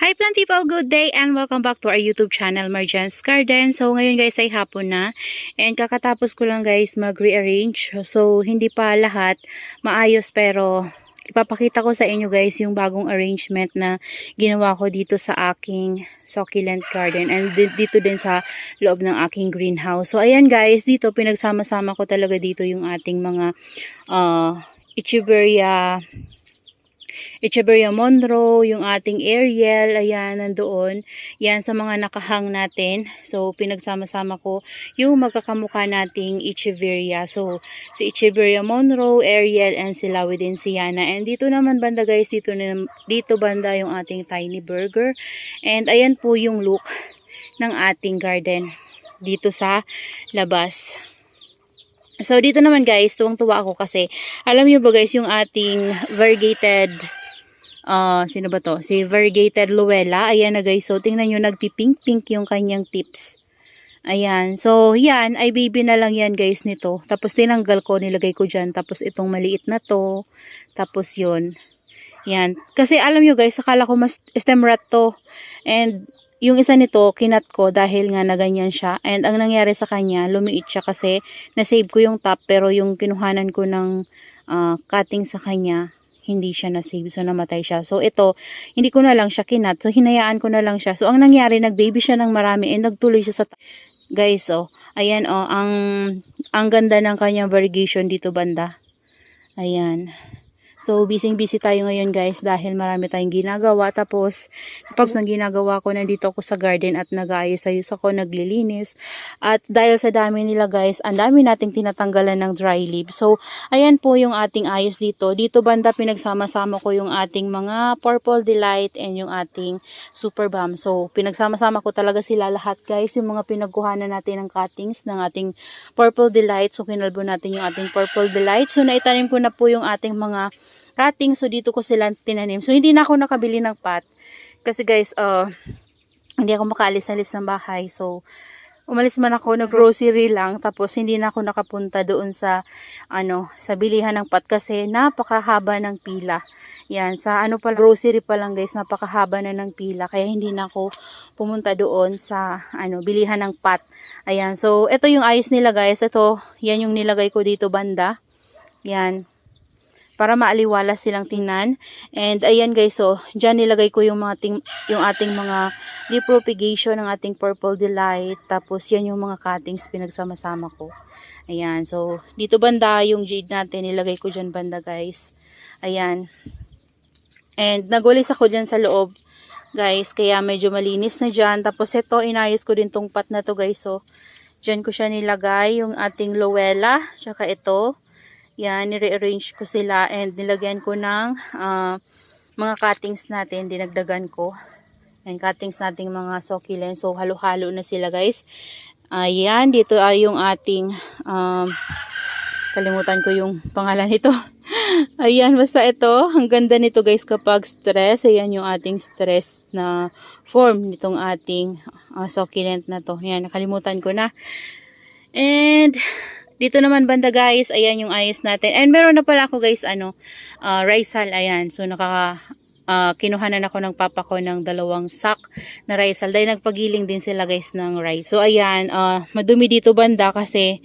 Hi plant people, good day and welcome back to our YouTube channel, Marjan's Garden. So ngayon guys ay hapon na and kakatapos ko lang guys mag-rearrange. So hindi pa lahat maayos pero ipapakita ko sa inyo guys yung bagong arrangement na ginawa ko dito sa aking succulent garden and dito din sa loob ng aking greenhouse. So ayan guys, dito pinagsama-sama ko talaga dito yung ating mga Echeveria Monroe, yung ating Ariel, ayan, nandoon. Yan sa mga nakahang natin. So, pinagsama-sama ko yung magkakamukha nating Echeveria. So, si Echeveria Monroe, Ariel, and si Lawi din si Yana. And dito naman banda guys, dito banda yung ating Tiny Burger. And ayan po yung look ng ating garden dito sa labas. So, dito naman guys, tuwang-tuwa ako kasi, alam nyo ba guys, yung ating variegated, sino ba to? Si variegated Luella. Ayan na guys, so tingnan nyo, nagpipink-pink yung kanyang tips. Ayan, so yan, ay baby na lang yan guys nito. Tapos tinanggal ko, nilagay ko dyan. Tapos itong maliit na to. Tapos yun. Yan. Kasi alam nyo guys, akala ko mas stem rat to. And yung isa nito, kinat ko dahil nga na ganyan siya. And ang nangyari sa kanya, lumiit siya kasi nasave ko yung top. Pero yung kinuhanan ko ng cutting sa kanya, hindi siya nasave. So namatay siya. So ito, hindi ko na lang siya kinat. So hinayaan ko na lang siya. So ang nangyari, nag-baby siya ng marami and nagtuloy siya sa guys, oh. Ayan, oh. Ang ganda ng kanyang variegation dito banda. Ayan. So, busy tayo ngayon guys dahil marami tayong ginagawa. Tapos, kapag nang ginagawa ko, nandito ako sa garden at nag-aayos-ayos ako, naglilinis. At dahil sa dami nila guys, ang dami nating tinatanggalan ng dry leaves. So, ayan po yung ating ayos dito. Dito banda pinagsama-sama ko yung ating mga Purple Delight and yung ating Super Balm. So, pinagsama-sama ko talaga sila lahat guys. Yung mga pinagkuhanan natin ng cuttings ng ating Purple Delight. So, kinalbo natin yung ating Purple Delight. So, naitanim ko na po yung ating mga cutting. So, dito ko sila tinanim. So, hindi na ako nakabili ng pot. Kasi guys, hindi ako makaalis-alis ng bahay. So, umalis man ako, nag-grocery lang. Tapos, hindi na ako nakapunta doon sa, sa bilihan ng pot. Kasi, napakahaba ng pila. Yan, sa grocery pa lang guys, napakahaba na ng pila. Kaya, hindi na ako pumunta doon sa, bilihan ng pot. Ayan, so, ito yung ayos nila guys. Ito, yan yung nilagay ko dito banda. Yan. Para maaliwala silang tingnan. And ayan guys, so diyan nilagay ko yung ating mga leaf propagation ng ating Purple Delight. Tapos yan yung mga cuttings pinagsama-sama ko. Ayan, so dito banda yung jade natin, nilagay ko diyan banda guys. Ayan. And nagulis ako diyan sa loob guys, kaya medyo malinis na diyan. Tapos ito, inayos ko din tong pot na to guys. So diyan ko siya nilagay, yung ating Luella, tsaka ito. Yan, nire-arrange ko sila and nilagyan ko ng mga cuttings natin, dinagdagan ko. And cuttings nating mga succulent. So, halo-halo na sila guys. Ayan, dito ay yung ating, kalimutan ko yung pangalan nito. Ayan, basta ito. Ang ganda nito guys kapag stress. Ayan yung ating stress na form nitong ating succulent na to. Ayan, nakalimutan ko na. And dito naman banda guys, ayan yung ayos natin. And meron na pala ako guys, Rizal, ayan. So kinuhanan ako ng papa ko ng 2 sack na Rizal. Dahil nagpagiling din sila guys ng rice. So ayan, madumi dito banda kasi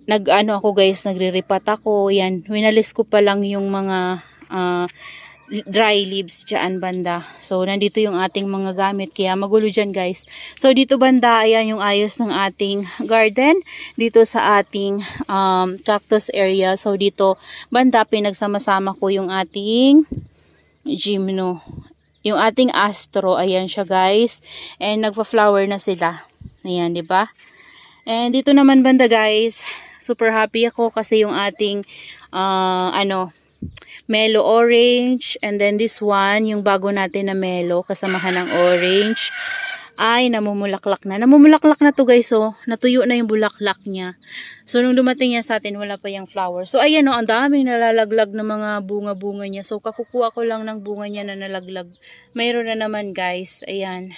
ako guys, nagre-repat ako. Ayan, winalis ko pa lang yung mga dry leaves dyan banda. So, nandito yung ating mga gamit. Kaya magulo dyan guys. So, dito banda, ayan yung ayos ng ating garden. Dito sa ating cactus area. So, dito banda, pinagsama-sama ko yung ating gymno. Yung ating astro. Ayan siya guys. And nagpa-flower na sila. Ayan, di ba? And dito naman banda guys, super happy ako kasi yung ating Melo orange, and then this one, yung bago natin na Melo, kasamahan ng orange, ay namumulaklak na. Namumulaklak na to guys, so natuyo na yung bulaklak niya. So nung dumating yan sa atin, wala pa yung flower. So ayan o, ang daming nalalaglag na mga bunga-bunga niya. So kakukuha ko lang ng bunga niya na nalaglag. Mayroon na naman guys, ayan.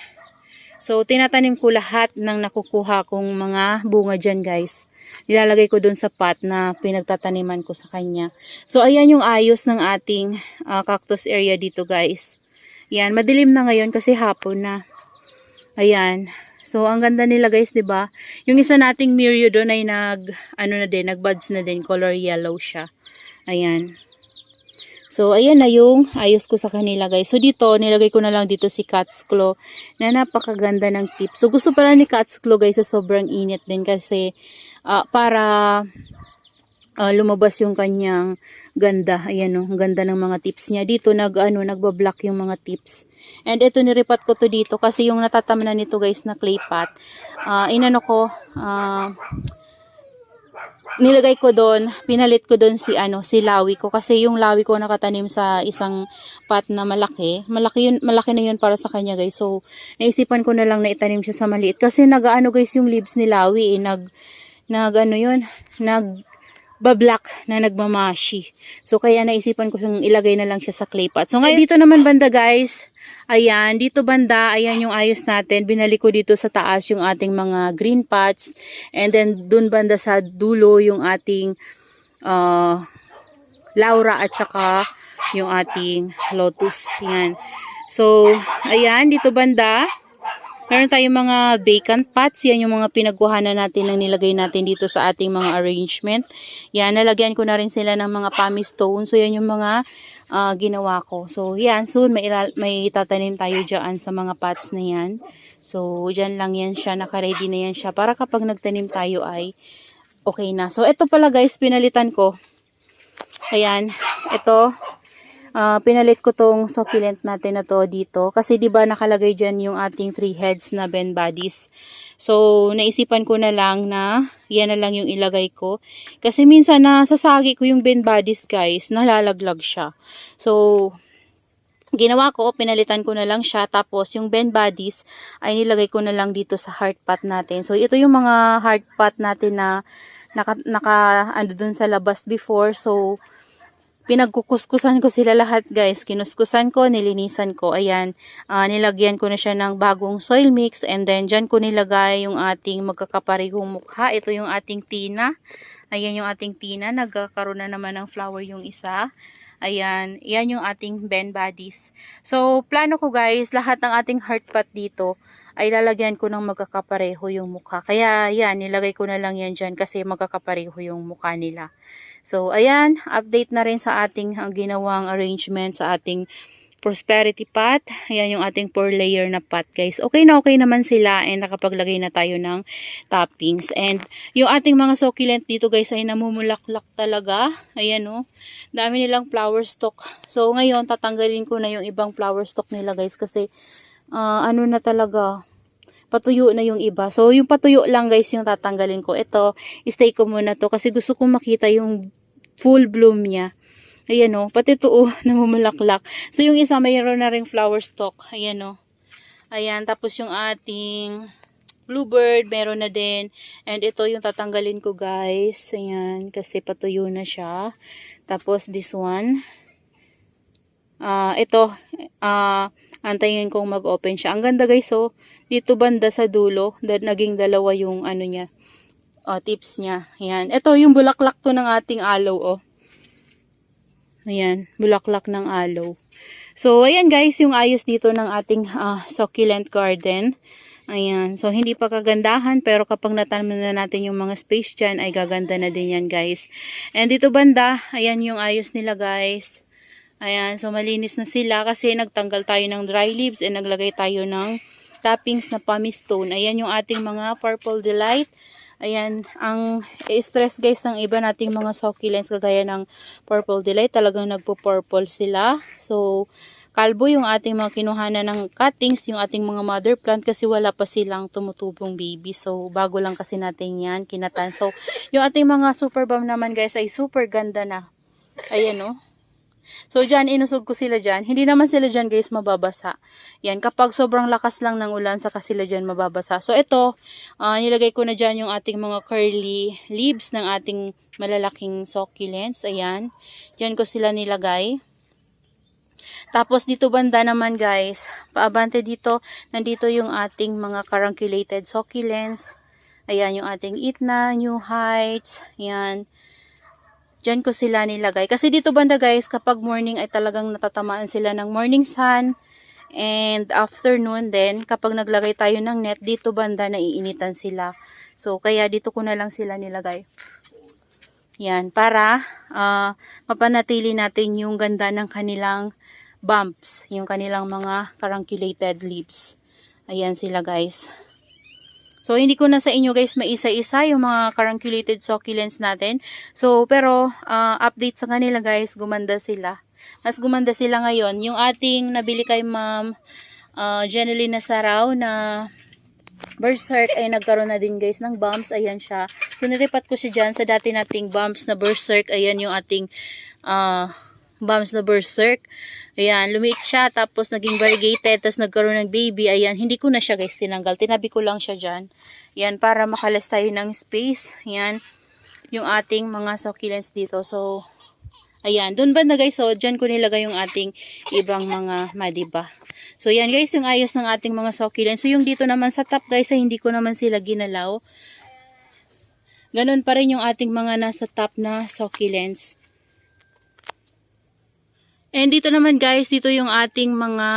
So tinatanim ko lahat ng nakukuha kong mga bunga dyan guys. Nilalagay ko dun sa pot na pinagtataniman ko sa kanya. So, ayan yung ayos ng ating cactus area dito guys. Yan, madilim na ngayon kasi hapon na. Ayan. So, ang ganda nila guys, 'di ba? Yung isa nating Mirio doon ay nagbuds na din, color yellow siya. Ayan. So, ayan na yung ayos ko sa kanila guys. So, dito, nilagay ko na lang dito si Cat's Claw na napakaganda ng tip. So, gusto pala ni Cat's Claw guys sa sobrang init din kasi para lumabas yung kanyang ganda. Ayan o, ganda ng mga tips niya. Dito, nagbablock yung mga tips. And ito, niripat ko to dito kasi yung natatamnan nito guys na clay pot, nilagay ko doon, pinalit ko doon si lawi ko kasi yung lawi ko nakatanim sa isang pot na malaki. Malaki na yun para sa kanya guys. So, naisipan ko na lang na itanim siya sa maliit kasi guys yung leaves ni lawi nagba-black na nagmamashi. So, kaya naisipan ko siyang ilagay na lang siya sa clay pot. So, ngayon dito naman banda guys, ayan, dito banda, ayan yung ayos natin. Binalik ko dito sa taas yung ating mga green pots. And then, dun banda sa dulo yung ating Laura at saka yung ating lotus. Yan. So, ayan, dito banda, meron tayong mga vacant pots. Yan yung mga pinagkuhanan natin na nilagay natin dito sa ating mga arrangement. Yan, nalagyan ko na rin sila ng mga pumice stone. So, yan yung mga ginawa ko. So, yan. Soon, may tatanim tayo dyan sa mga pots na yan. So, dyan lang yan siya. Naka-ready na yan siya. Para kapag nagtanim tayo ay okay na. So, ito pala guys, pinalitan ko. Ayan. Ito. Pinalit ko tong succulent natin na to dito. Kasi diba nakalagay dyan yung ating 3 heads na Ben Bodies. So, naisipan ko na lang na yan na lang yung ilagay ko. Kasi minsan nasasagi ko yung Ben Bodies guys, nalalaglag siya. So, ginawa ko, pinalitan ko na lang siya. Tapos, yung Ben Bodies ay nilagay ko na lang dito sa heart pot natin. So, ito yung mga heart pot natin na dun sa labas before. So, pinagkukuskusan ko sila lahat guys. Kinuskusan ko, nilinisan ko. Ayan, nilagyan ko na siya ng bagong soil mix. And then, dyan ko nilagay yung ating magkakaparehong mukha. Ito yung ating Tina. Ayan yung ating Tina. Nagkakaroon na naman ng flower yung isa. Ayan, yan yung ating Ben Bodies. So, plano ko guys, lahat ng ating heart pot dito ay lalagyan ko ng magkakapareho yung mukha. Kaya, yan, nilagay ko na lang yan dyan kasi magkakapareho yung mukha nila. So, ayan, update na rin sa ating ginawang arrangement sa ating prosperity pot. Ayan yung ating 4 layer na pot guys. Okay na okay naman sila and nakapaglagay na tayo ng toppings. And yung ating mga succulent dito guys ay namumulaklak talaga. Ayan o. Dami nilang flower stalk. So, ngayon tatanggalin ko na yung ibang flower stalk nila guys kasi na talaga, patuyo na yung iba. So, yung patuyo lang guys yung tatanggalin ko. Ito, stay ko muna to kasi gusto kong makita yung full bloom niya. Ayan o, pati ito namumulaklak. So, yung isa mayroon na ring flower stalk. Ayan o. Ayan, tapos yung ating bluebird, meron na din. And ito yung tatanggalin ko guys. Ayan, kasi patuyo na siya. Tapos this one. Ito, antayin kong mag-open siya. Ang ganda guys, so, dito banda sa dulo, naging dalawa yung niya, tips niya. Ayan. Ito yung bulaklak to ng ating aloe, oh. Ayan, bulaklak ng aloe. So, ayan guys, yung ayos dito ng ating succulent garden. Ayan. So, hindi pa kagandahan, pero kapag natanong na natin yung mga space dyan, ay gaganda na din yan guys. And dito banda, ayan yung ayos nila guys. Ayan, so malinis na sila kasi nagtanggal tayo ng dry leaves and naglagay tayo ng toppings na pumice stone. Ayan yung ating mga purple delight. Ayan, ang stress guys ng iba nating mga succulents kagaya ng purple delight, talagang nagpo-purple sila. So, kalbo yung ating mga kinuhanan ng cuttings, yung ating mga mother plant kasi wala pa silang tumutubong baby. So, bago lang kasi natin yan kinatan. So, yung ating mga super balm naman guys ay super ganda na. Ayan o. So, dyan, inusog ko sila dyan. Hindi naman sila dyan, guys, mababasa. Yan, kapag sobrang lakas lang ng ulan, saka sila dyan mababasa. So, ito, nilagay ko na dyan yung ating mga curly leaves ng ating malalaking succulents. Ayan, dyan ko sila nilagay. Tapos, dito banda naman, guys, paabante dito, nandito yung ating mga carunculated succulents. Ayan, yung ating Itna, New Heights. Ayan. Diyan ko sila nilagay. Kasi dito banda guys, kapag morning ay talagang natatamaan sila ng morning sun. And afternoon din, kapag naglagay tayo ng net, dito banda naiinitan sila. So, kaya dito ko na lang sila nilagay. Yan, para mapanatili natin yung ganda ng kanilang bumps, yung kanilang mga carunculated leaves. Ayan sila guys. So, hindi ko na sa inyo guys maisa-isa yung mga carunculated succulents natin. So, pero update sa kanila guys, gumanda sila. Mas gumanda sila ngayon. Yung ating nabili kay Ma'am Jeneline Nasaraw na berserk ay nagkaroon na din guys ng bumps. Ayan siya. So, niripat ko siya dyan sa dati nating bumps na berserk. Ayan yung ating bumps na berserk. Ayan, lumiit siya, tapos naging variegated, tapos nagkaroon ng baby. Ayan, hindi ko na siya guys tinanggal. Tinabi ko lang siya dyan. Ayan, para makalas tayo ng space. Ayan, yung ating mga succulents dito. So, ayan, dun ba na guys, so dyan ko nilagay yung ating ibang mga madiba. So, yan guys, yung ayos ng ating mga succulents. So, yung dito naman sa top guys, ay hindi ko naman sila ginalaw. Ganun pa rin yung ating mga nasa top na succulents. And dito naman guys, dito yung ating mga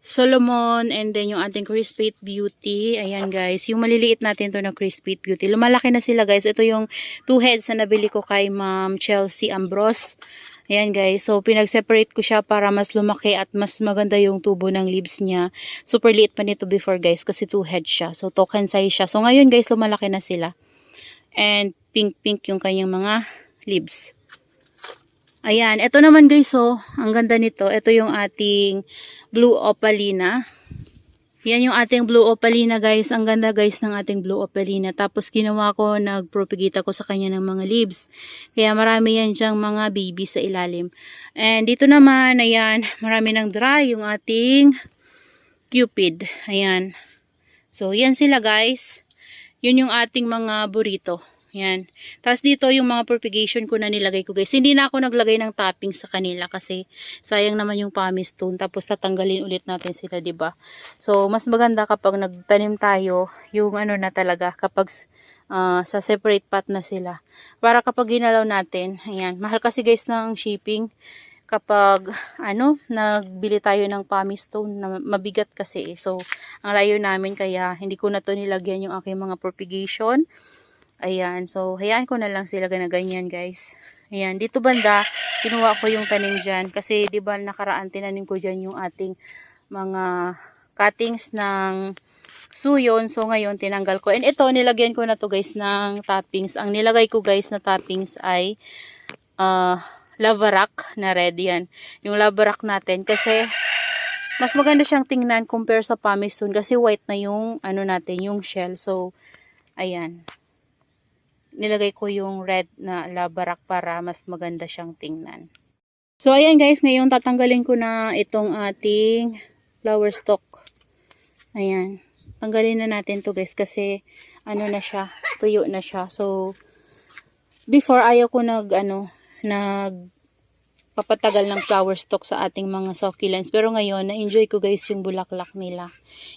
Solomon and then yung ating Crispate Beauty. Ayan guys, yung maliliit natin to na Crispate Beauty. Lumalaki na sila guys. Ito yung 2 heads na nabili ko kay Ma'am Chelsea Ambrose. Ayan guys, so pinag-separate ko siya para mas lumaki at mas maganda yung tubo ng leaves niya. Super liit pa nito before guys kasi 2 heads siya. So token size siya. So ngayon guys, lumalaki na sila. And pink-pink yung kanyang mga leaves. Ayan, ito naman guys, so, ang ganda nito. Ito yung ating Blue Opalina. Yan yung ating Blue Opalina guys. Ang ganda guys ng ating Blue Opalina. Tapos ginawa ko, nagpropagate ako sa kanya ng mga leaves. Kaya marami yan dyang mga baby sa ilalim. And dito naman, ayan, marami ng dry yung ating Cupid. Ayan. So, yan sila guys. Yun yung ating mga burrito. Yan. Tapos dito yung mga propagation ko na nilagay ko guys. Hindi na ako naglagay ng topping sa kanila kasi sayang naman yung pumice stone. Tapos tatanggalin ulit natin sila, 'di ba? So mas maganda kapag nagtanim tayo yung ano na talaga kapag sa separate pot na sila. Para kapag ginalaw natin, ayan, mahal kasi guys ng shipping kapag nagbili tayo ng pumice stone na mabigat kasi. So ang layo namin kaya hindi ko na to nilagyan yung aking mga propagation. Ayan, so hayaan ko na lang sila ganyan guys. Ayan, dito banda, kinuha ko yung tanim dyan. Kasi di ba nakaraan tinanim ko dyan yung ating mga cuttings ng suyon. So ngayon tinanggal ko. And ito, nilagyan ko na to guys ng toppings. Ang nilagay ko guys na toppings ay lava rock na red yan. Yung lava rock natin kasi mas maganda siyang tingnan compare sa pumice stone. Kasi white na yung natin, yung shell. So, ayan. Nilagay ko yung red na lava rock para mas maganda siyang tingnan. So, ayan guys, ngayon tatanggalin ko na itong ating flower stalk. Ayan. Tanggalin na natin to guys kasi na siya, tuyo na siya. So, before ayaw ko nagpapatagal ng flower stalk sa ating mga succulents. Pero ngayon, na-enjoy ko guys yung bulaklak nila.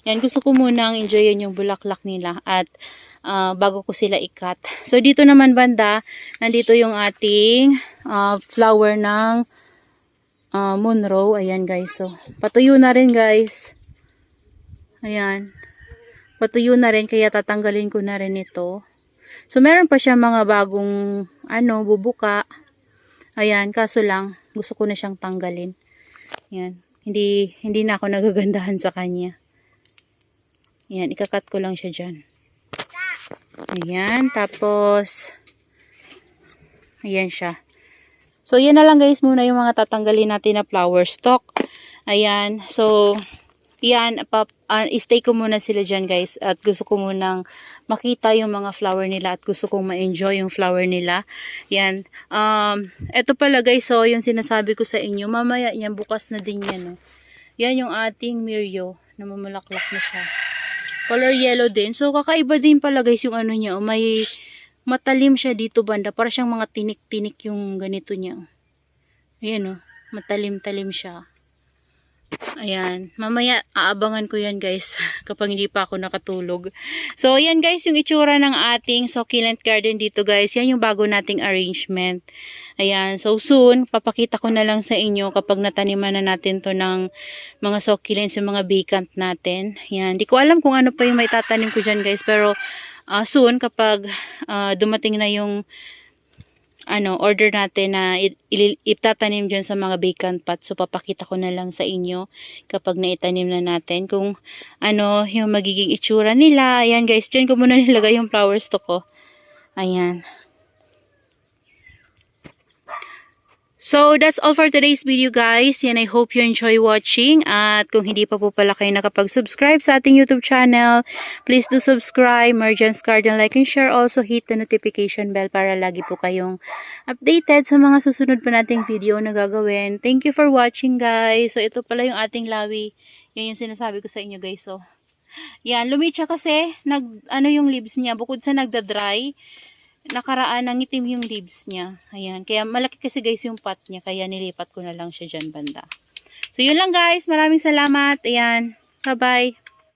Yan, gusto ko munang enjoyin yung bulaklak nila at bago ko sila ikat. So, dito naman banda, nandito yung ating flower ng Monroe. Ayan guys. So, patuyo na rin guys. Ayan. Patuyo na rin kaya tatanggalin ko na rin ito. So, meron pa siya mga bagong bubuka. Ayan, kaso lang gusto ko na siyang tanggalin. Ayan. Hindi na ako nagagandahan sa kanya. Ayan, ikakat ko lang siya dyan. Ayan, tapos ayan siya. So, yan na lang guys muna yung mga tatanggalin natin na flower stalk. Ayan, so yan, stay ko muna sila dyan guys. At gusto ko munang makita yung mga flower nila at gusto kong ma-enjoy yung flower nila. Yan. Ito pala guys, so yung sinasabi ko sa inyo, mamaya yan, bukas na din yan. Yan yung ating Mirio, namumulaklak na siya. Color yellow din. So, kakaiba din pala guys yung niya. May matalim siya dito banda. Para siyang mga tinik-tinik yung ganito niya. Ayan matalim-talim siya. Ayan, mamaya aabangan ko yan guys kapag hindi pa ako nakatulog. So ayan guys yung itsura ng ating succulent garden dito guys. Yan yung bago nating arrangement. Ayan, so soon papakita ko na lang sa inyo kapag nataniman na natin to ng mga succulents, yung mga vacant natin. Yan, di ko alam kung ano pa yung may tatanim ko dyan guys, pero soon kapag dumating na yung order natin na itatanim dyan sa mga vacant pot. So, papakita ko na lang sa inyo kapag naitanim na natin kung ano yung magiging itsura nila. Ayan guys, dyan ko muna nilagay yung flowers to ko. Ayan. So, that's all for today's video guys. Yan, I hope you enjoy watching. At kung hindi pa po pala kayo nakapag-subscribe sa ating YouTube channel, please do subscribe, Marjan's Garden, like and share. Also, hit the notification bell para lagi po kayong updated sa mga susunod pa nating video na gagawin. Thank you for watching guys. So, ito pala yung ating lawi. Yan yung sinasabi ko sa inyo guys. So, yan, lumitsa kasi, yung leaves niya, bukod sa nagda-dry, nakaraan nangitim yung leaves niya. Ayan. Kaya malaki kasi guys yung pot niya. Kaya nilipat ko na lang siya dyan banda. So yun lang guys. Maraming salamat. Ayan. Bye bye.